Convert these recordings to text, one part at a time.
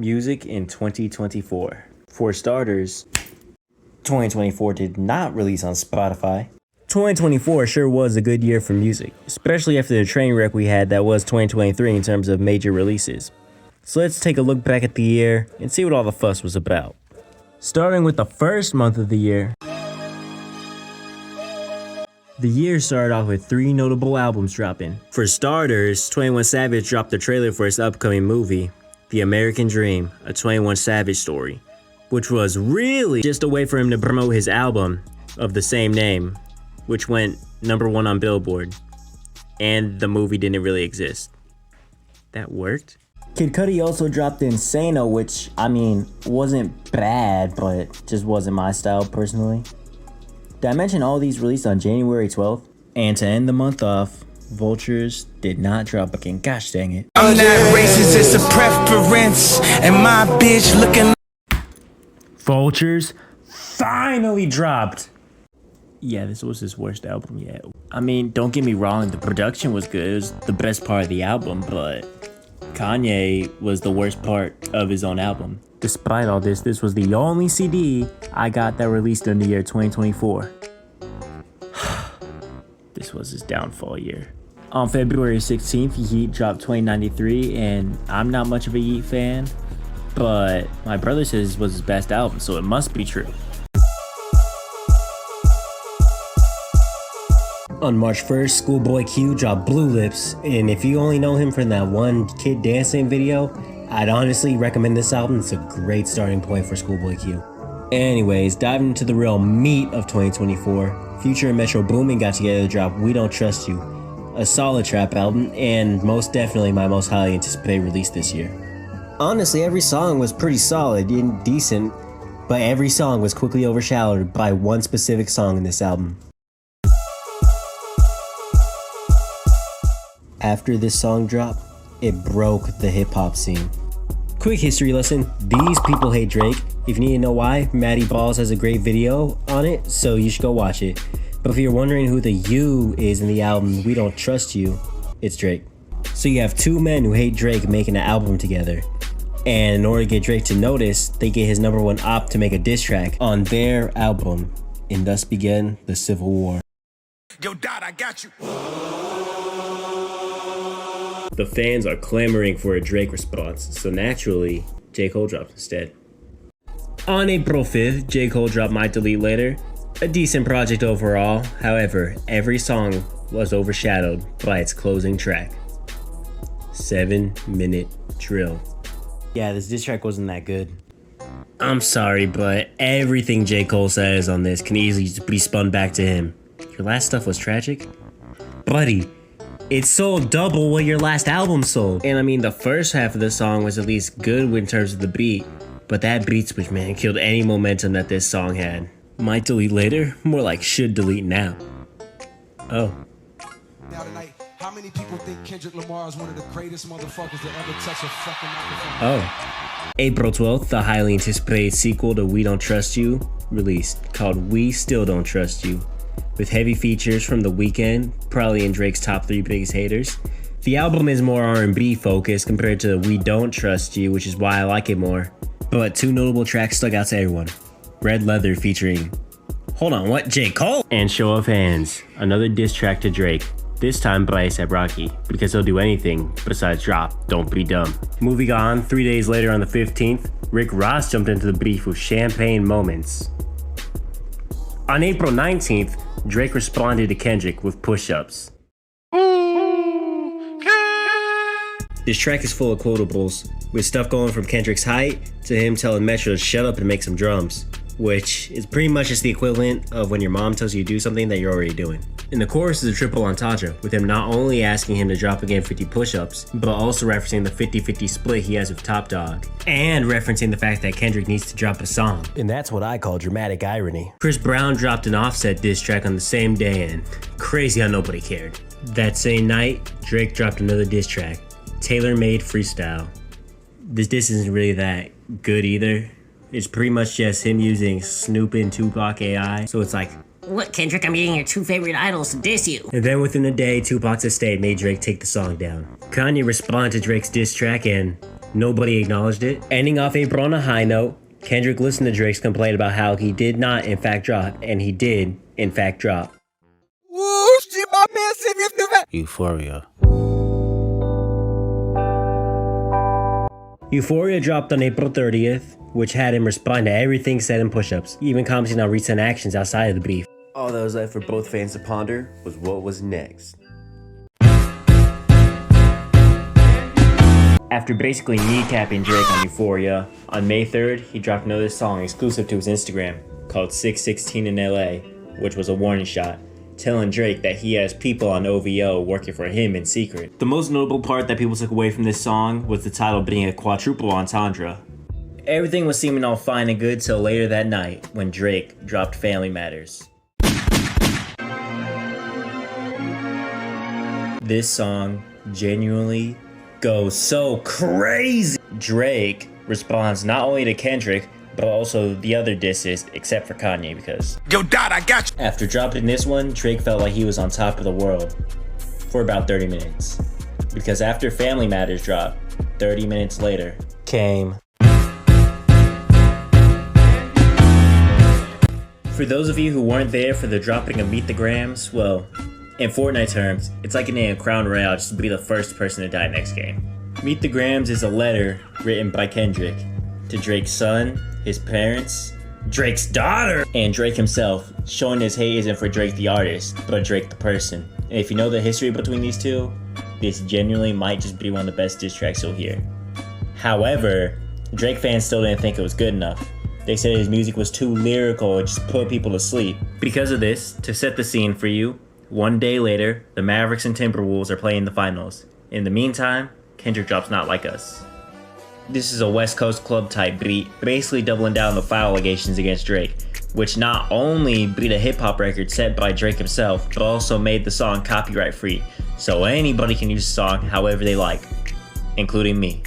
Music in 2024. For starters, 2024 did not release on Spotify. 2024 sure was a good year for music, especially after the train wreck we had that was 2023 in terms of major releases. So let's take a look back at the year and see what all the fuss was about. Starting with the first month of the year. The year started off with 3 notable albums dropping. For starters, 21 Savage dropped the trailer for his upcoming movie, The American Dream, a 21 Savage story, which was really just a way for him to promote his album of the same name, which went #1 on Billboard, and the movie didn't really exist. That worked? Kid Cudi also dropped Insano, which, wasn't bad, but just wasn't my style personally. Did I mention all these released on January 12th? And to end the month off, Vultures did not drop again. Gosh dang it. I'm not racist, it's a preference, and my bitch looking. Vultures finally dropped. Yeah, this was his worst album yet. Don't get me wrong, the production was good. It was the best part of the album, but Kanye was the worst part of his own album. Despite all this, this was the only CD I got that released in the year 2024. This was his downfall year. On February 16th, Yeat dropped 2093, and I'm not much of a Yeat fan, but my brother says it was his best album, so it must be true. On March 1st, Schoolboy Q dropped Blue Lips, and if you only know him from that one kid dancing video, I'd honestly recommend this album. It's a great starting point for Schoolboy Q. Anyways, diving into the real meat of 2024, Future and Metro Boomin got together to drop We Don't Trust You, a solid trap album, and most definitely my most highly anticipated release this year. Honestly, every song was pretty solid and decent, but every song was quickly overshadowed by one specific song in this album. After this song dropped, it broke the hip-hop scene. Quick history lesson, these people hate Drake. If you need to know why, Matty Balls has a great video on it, so you should go watch it. But if you're wondering who the you is in the album We Don't Trust You, it's Drake. So you have 2 men who hate Drake making an album together. And in order to get Drake to notice, they get his #1 op to make a diss track on their album, and thus began the Civil War. Yo, Dot, I got you. The fans are clamoring for a Drake response, so naturally, J. Cole dropped instead. On April 5th, J. Cole dropped Might Delete Later, a decent project overall. However, every song was overshadowed by its closing track, 7-minute drill. Yeah, this diss track wasn't that good. I'm sorry, but everything J. Cole says on this can easily be spun back to him. Your last stuff was tragic? Buddy, it sold double what your last album sold. And the first half of the song was at least good in terms of the beat, but that beat switch, man, killed any momentum that this song had. Might delete later? More like should delete now. Oh. Now tonight, how many people think Kendrick Lamar is one of the greatest motherfuckers that ever touch a fucking microphone? Oh. April 12th, the highly anticipated sequel to We Don't Trust You released, called We Still Don't Trust You, with heavy features from The Weeknd, probably in Drake's top 3 biggest haters. The album is more R&B focused compared to We Don't Trust You, which is why I like it more. But 2 notable tracks stuck out to everyone. Red Leather featuring, hold on, what, J. Cole? And Show of Hands, another diss track to Drake, this time by A$AP Rocky, because he'll do anything besides drop Don't Be Dumb. Moving on, 3 days later on the 15th, Rick Ross jumped into the beef with Champagne Moments. On April 19th, Drake responded to Kendrick with Push-Ups. This track is full of quotables, with stuff going from Kendrick's height to him telling Metro to shut up and make some drums, which is pretty much just the equivalent of when your mom tells you to do something that you're already doing. And the chorus is a triple entendre, with him not only asking him to drop again 50 push-ups, but also referencing the 50-50 split he has with Top Dawg, and referencing the fact that Kendrick needs to drop a song. And that's what I call dramatic irony. Chris Brown dropped an Offset diss track on the same day, and crazy how nobody cared. That same night, Drake dropped another diss track, Tailor Made Freestyle. This diss isn't really that good either. It's pretty much just him using Snoop and Tupac AI, so it's like, Look, Kendrick, I'm getting your 2 favorite idols to diss you. And then within a day, Tupac's estate made Drake take the song down. Kanye responded to Drake's diss track and Nobody acknowledged it. Ending off April on a high note, Kendrick listened to Drake's complaint about how he did not in fact drop, and he did in fact drop. Woo, shit, my man sent me a Euphoria. Euphoria dropped on April 30th, which had him respond to everything said in push-ups, even commenting on recent actions outside of the beef. All that was left for both fans to ponder was what was next. After basically kneecapping Drake on Euphoria, on May 3rd, he dropped another song exclusive to his Instagram called 616 in LA, which was a warning shot, telling Drake that he has people on OVO working for him in secret. The most notable part that people took away from this song was the title being a quadruple entendre. Everything was seeming all fine and good till later that night when Drake dropped Family Matters. This song genuinely goes so crazy. Drake responds not only to Kendrick, but also the other disses, except for Kanye, because Yo, Dot, I got you. after dropping this one, Drake felt like he was on top of the world for about 30 minutes. Because after Family Matters dropped, 30 minutes later, came. For those of you who weren't there for the dropping of Meet the Grams, well, in Fortnite terms, it's like getting a Crown Royale just to be the first person to die next game. Meet the Grams is a letter written by Kendrick to Drake's son, his parents, Drake's daughter, and Drake himself, showing his hate isn't for Drake the artist, but Drake the person. And if you know the history between these two, this genuinely might just be one of the best diss tracks you'll hear. However, Drake fans still didn't think it was good enough. They said his music was too lyrical, it just put people to sleep. Because of this, to set the scene for you, one day later, the Mavericks and Timberwolves are playing the finals. In the meantime, Kendrick drops Not Like Us. This is a West Coast club type beat, basically doubling down the foul allegations against Drake, which not only beat a hip hop record set by Drake himself, but also made the song copyright free, so anybody can use the song however they like, including me.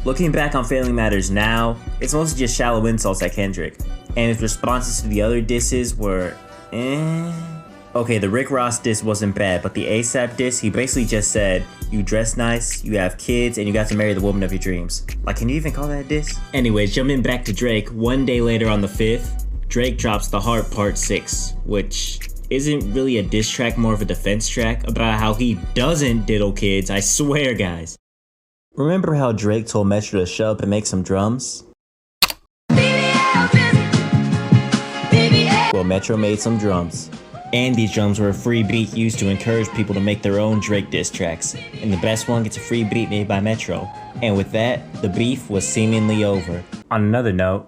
Looking back on Family Matters now, it's mostly just shallow insults at Kendrick, and his responses to the other disses were Okay, the Rick Ross diss wasn't bad, but the ASAP diss, he basically just said, you dress nice, you have kids, and you got to marry the woman of your dreams. Like, can you even call that a diss? Anyways, jumping back to Drake, one day later on the 5th, Drake drops The Heart Part 6, which isn't really a diss track, more of a defense track about how he doesn't diddle kids, I swear, guys. Remember how Drake told Metro to shut up and make some drums? Well, Metro made some drums. And these drums were a free beat used to encourage people to make their own Drake diss tracks. And the best one gets a free beat made by Metro. And with that, the beef was seemingly over. On another note,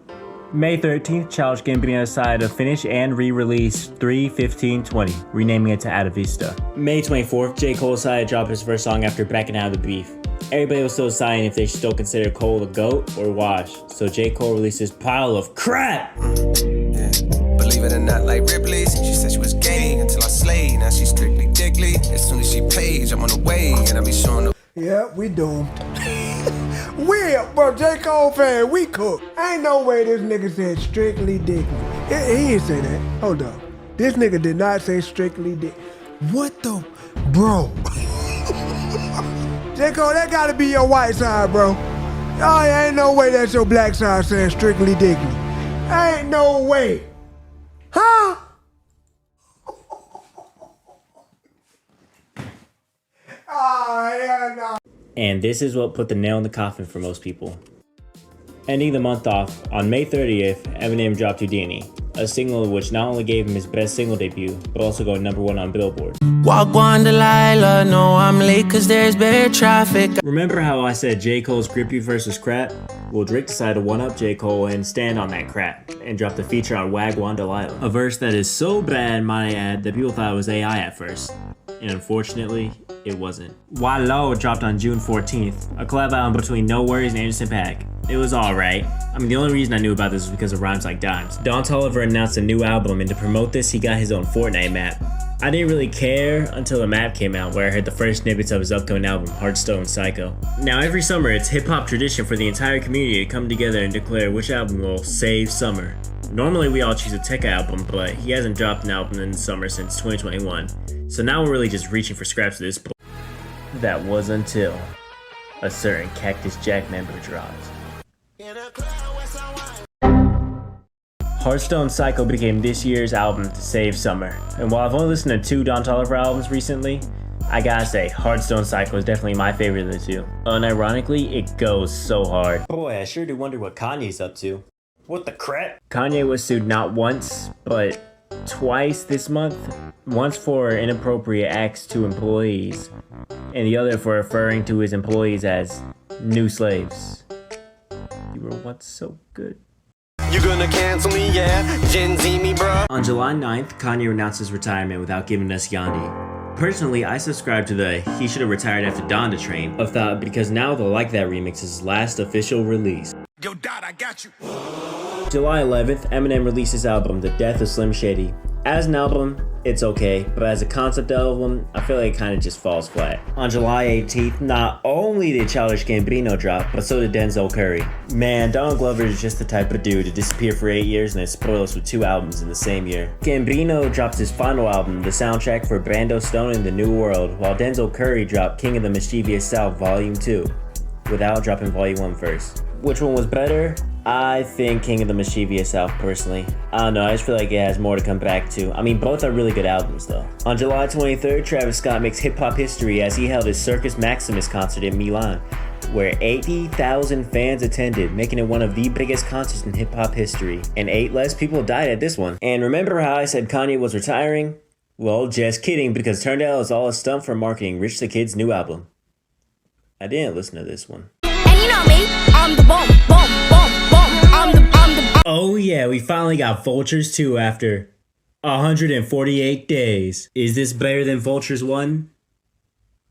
May 13th, Childish Gambino decided to finish and re-release 3:15:20, renaming it to Ada Vista. May 24th, J. Cole decided to drop his first song after backing out of the beef. Everybody was still deciding if they should still consider Cole the GOAT or Wash, so J. Cole released this pile of crap! Believe it or not, like Ripley's. She said she was gay until I slayed. Now she's strictly diggly. As soon as she pays, I'm on the way, and I be showing the. Yeah, we doomed. Bro, J. Cole fan, we cook. Ain't no way this nigga said strictly diggly. He didn't say that. Hold up. This nigga did not say strictly dick. What the? Bro. J. Cole, that gotta be your white side, bro. Oh, ain't no way that's your black side saying strictly diggly. Ain't no way. Huh? Oh, hell no. And this is what put the nail in the coffin for most people. Ending the month off, on May 30th, Eminem dropped Houdini, a single which not only gave him his best single debut, but also going #1 on Billboard. Walk on Delilah, no, I'm late cause there's bad traffic. Remember how I said J. Cole's grippy verse was crap? Well, Drake decided to one-up J. Cole and stand on that crap, and dropped a feature on Wagwan Delilah. A verse that is so bad, might I add, that people thought it was AI at first. And unfortunately, it wasn't. Wallow dropped on June 14th, a collab album between No Worries and Anderson .Paak. It was alright. I mean, the only reason I knew about this was because of Rhymes Like Dimes. Don Toliver announced a new album, and to promote this, he got his own Fortnite map. I didn't really care until the map came out, where I heard the first snippets of his upcoming album, Heartstone Psycho. Now, every summer, it's hip-hop tradition for the entire community to come together and declare which album will save summer. Normally, we all choose a Tekka album, but he hasn't dropped an album in the summer since 2021. So now we're really just reaching for scraps of this. That was until a certain Cactus Jack member dropped. Hearthstone Cycle became this year's album to save summer, and while I've only listened to 2 Don Toliver albums recently, I gotta say, Hearthstone Cycle is definitely my favorite of the 2. Unironically, it goes so hard. Boy, I sure do wonder what Kanye's up to. What the crap? Kanye was sued not once, but twice this month. Once for inappropriate acts to employees, and the other for referring to his employees as new slaves. You were once so good. You gonna cancel me, yeah? Gen Z me, bruh. On July 9th, Kanye announced his retirement without giving us Yandhi. Personally, I subscribe to the he should have retired after Donda train of thought because now the Like That remix is his last official release. Yo, Dot, I got you. July 11th, Eminem released his album, The Death of Slim Shady. As an album, it's okay, but as a concept album, I feel like it kind of just falls flat. On July 18th, not only did Childish Gambino drop, but so did Denzel Curry. Man, Donald Glover is just the type of dude to disappear for 8 years and then spoil us with 2 albums in the same year. Gambino dropped his final album, the soundtrack for Brando Stone in the New World, while Denzel Curry dropped King of the Mischievous South Volume 2, without dropping Volume 1 first. Which one was better? I think King of the Mischievous South, personally. I don't know, I just feel like it has more to come back to. I mean, both are really good albums, though. On July 23rd, Travis Scott makes hip-hop history as he held his Circus Maximus concert in Milan, where 80,000 fans attended, making it one of the biggest concerts in hip-hop history. And 8 less people died at this one. And remember how I said Kanye was retiring? Well, just kidding, because turned out it was all a stunt for marketing Rich the Kid's new album. I didn't listen to this one. And you know me, I'm the bomb, bomb, bomb, bomb. Oh yeah, we finally got Vultures 2 after 148 days. Is this better than Vultures 1?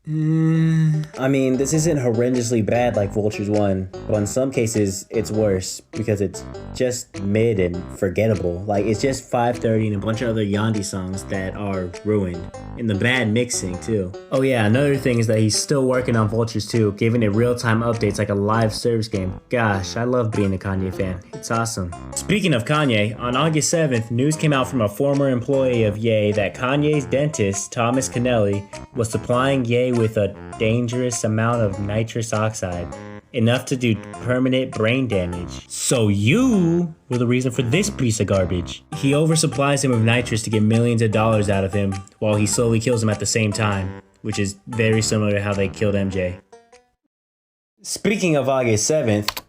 I mean, this isn't horrendously bad like Vultures 1, but in some cases, it's worse because it's just mid and forgettable. Like, it's just 530 and a bunch of other Yandhi songs that are ruined. And the bad mixing, too. Oh yeah, another thing is that he's still working on Vultures 2, giving it real-time updates like a live service game. Gosh, I love being a Kanye fan. It's awesome. Speaking of Kanye, on August 7th, news came out from a former employee of Ye that Kanye's dentist, Thomas Kennelly, was supplying Ye with a dangerous amount of nitrous oxide, enough to do permanent brain damage. So you were the reason for this piece of garbage. He oversupplies him with nitrous to get millions of dollars out of him, while he slowly kills him at the same time, which is very similar to how they killed MJ. Speaking of August 7th,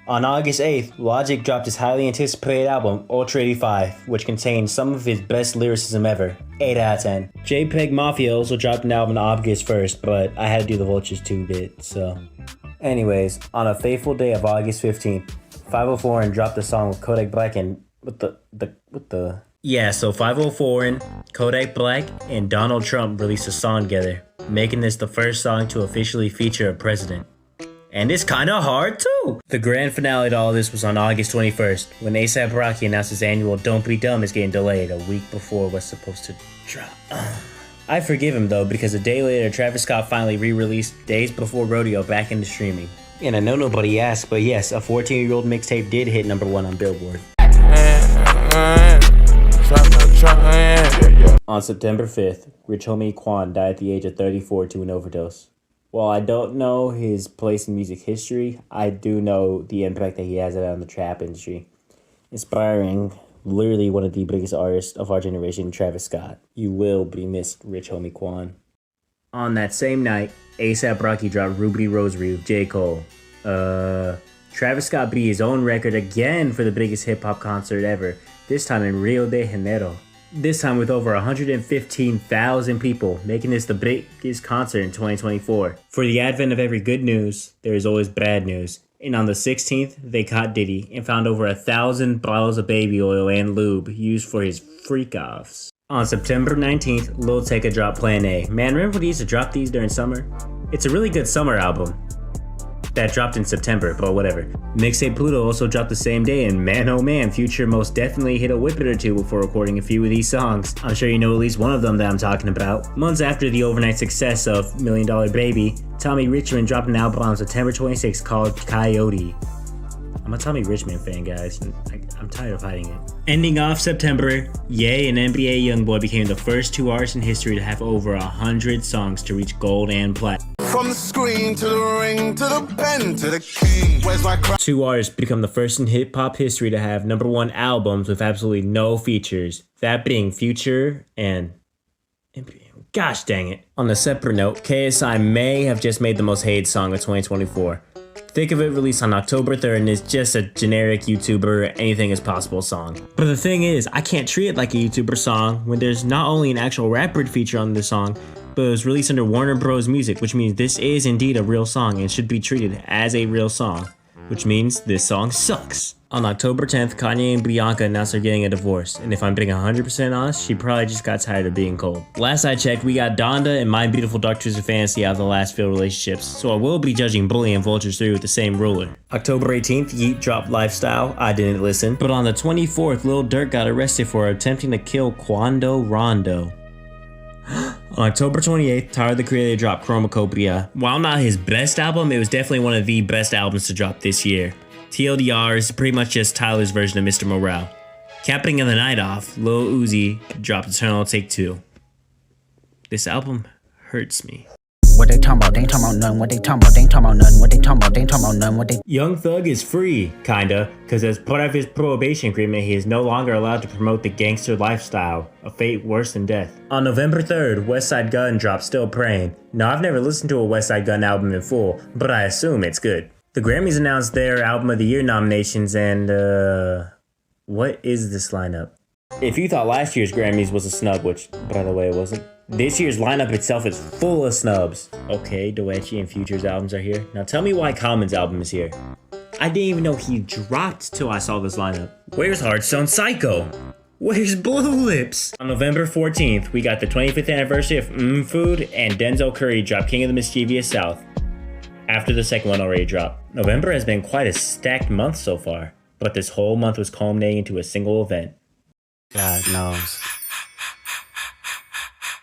on August 8th, Logic dropped his highly anticipated album, Ultra 85, which contains some of his best lyricism ever. 8 out of 10. JPEG Mafia also dropped an album on August 1st, but I had to do the Vultures 2 bit, so. Anyways, on a fateful day of August 15th, 504 and dropped a song with Kodak Black and Yeah, so 504 and Kodak Black and Donald Trump released a song together, making this the first song to officially feature a president. And it's kinda hard too! The grand finale to all this was on August 21st, when A$AP Rocky announced his annual Don't Be Dumb is getting delayed a week before what's supposed to drop. I forgive him though, because a day later, Travis Scott finally re-released Days Before Rodeo back into streaming. And I know nobody asked, but yes, a 14-year-old mixtape did hit #1 on Billboard. On September 5th, Rich Homie Quan died at the age of 34 to an overdose. While I don't know his place in music history, I do know the impact that he has on the trap industry. Inspiring literally one of the biggest artists of our generation, Travis Scott. You will be missed, Rich Homie Quan. On that same night, A$AP Rocky dropped Ruby Rosary with J. Cole. Travis Scott beat his own record again for the biggest hip-hop concert ever, this time in Rio de Janeiro. This time with over 115,000 people, making this the biggest concert in 2024. For the advent of every good news, there is always bad news. And on the 16th, they caught Diddy and found over 1,000 bottles of baby oil and lube used for his freak-offs. On September 19th, Lil Tecca dropped Plan A. Man, remember when he used to drop these during summer? It's a really good summer album. That dropped in September, but whatever. Mixtape Pluto also dropped the same day, and man oh man, Future most definitely hit a whippet or two before recording a few of these songs. I'm sure you know at least one of them that I'm talking about. Months after the overnight success of $1 Million Baby, Tommy Richmond dropped an album on September 26th called Coyote. I'm a Tommy Richmond fan, guys. I'm tired of hiding it. Ending off September, Ye and NBA Youngboy became the first 2 artists in history to have over 100 songs to reach gold and platinum. From the screen to the ring to the pen to the king. Where's my crown? Two artists become the first in hip-hop history to have #1 albums with absolutely no features. That being Future and... Gosh dang it. On a separate note, KSI may have just made the most hated song of 2024. Think of it released on October 3rd and it's just a generic YouTuber anything is possible song. But the thing is, I can't treat it like a YouTuber song when there's not only an actual rapper feature on the song, but it was released under Warner Bros. Music, which means this is indeed a real song and should be treated as a real song, which means this song sucks. On October 10th, Kanye and Bianca announced they're getting a divorce, and if I'm being 100% honest, she probably just got tired of being cold. Last I checked, we got Donda and My Beautiful Dark Twisted Fantasy out of the last failed relationships, so I will be judging Bully and Vultures 3 with the same ruler. October 18th, Yeet dropped Lifestyle. I didn't listen. But on the 24th, Lil Durk got arrested for attempting to kill Quando Rondo. On October 28th, Tyler the Creator dropped Chromacopia. While not his best album, it was definitely one of the best albums to drop this year. TLDR is pretty much just Tyler's version of Mr. Morale. Capping the night off, Lil Uzi dropped Eternal Take 2. This album hurts me. What they talking about? They ain't talking about nothing. What they talking about? They ain't talking about nothing. What they talking about? They ain't talking about nothing. What they... Young Thug is free, kinda, because as part of his probation agreement, he is no longer allowed to promote the gangster lifestyle, a fate worse than death. On November 3rd, Westside Gunn dropped Still Praying. Now, I've never listened to a Westside Gunn album in full, but I assume it's good. The Grammys announced their Album of the Year nominations and, what is this lineup? If you thought last year's Grammys was a snub, which, by the way, it wasn't, this year's lineup itself is full of snubs. Okay, Doechii and Future's albums are here. Now tell me why Common's album is here. I didn't even know he dropped till I saw this lineup. Where's Hearthstone Psycho? Where's Blue Lips? On November 14th, we got the 25th anniversary of Food and Denzel Curry dropped King of the Mischievous South. After the second one already dropped. November has been quite a stacked month so far, but this whole month was culminating into a single event. God knows.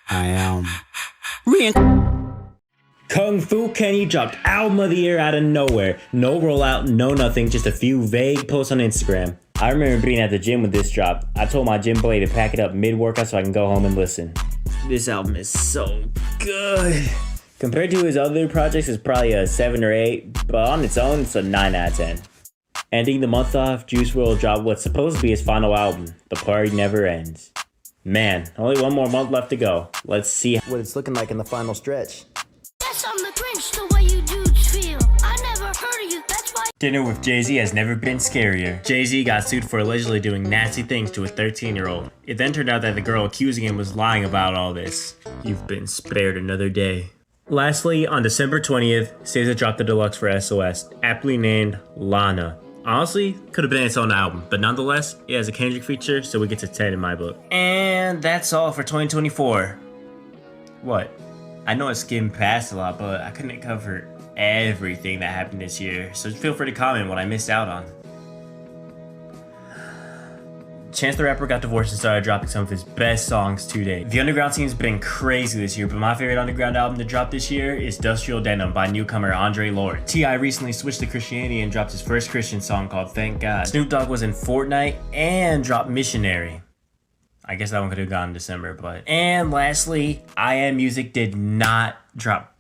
I am. Kung Fu Kenny dropped Album of the Year out of nowhere. No rollout, no nothing, just a few vague posts on Instagram. I remember being at the gym when this dropped. I told my gym buddy to pack it up mid-workout so I can go home and listen. This album is so good. Compared to his other projects, it's probably a 7 or 8, but on its own, it's a 9 out of 10. Ending the month off, Juice WRLD dropped what's supposed to be his final album, The Party Never Ends. Man, only one more month left to go. Let's see what it's looking like in the final stretch. Yes, I'm the Grinch, the way you dudes feel. I never heard of you, that's why. Dinner with Jay-Z has never been scarier. Jay-Z got sued for allegedly doing nasty things to a 13-year-old. It then turned out that the girl accusing him was lying about all this. You've been spared another day. Lastly, on December 20th, SZA dropped the deluxe for SOS, aptly named Lana. Honestly, could have been its own album, but nonetheless, it has a Kendrick feature, so it gets a 10 in my book. And that's all for 2024. What? I know I skimmed past a lot, but I couldn't cover everything that happened this year, so feel free to comment what I missed out on. Chance the Rapper got divorced and started dropping some of his best songs to date. The underground scene's been crazy this year, but my favorite underground album to drop this year is Industrial Denim by newcomer Andre Lord. T.I. recently switched to Christianity and dropped his first Christian song called Thank God. Snoop Dogg was in Fortnite and dropped Missionary. I guess that one could have gone in December, but... And lastly, I Am Music did not drop...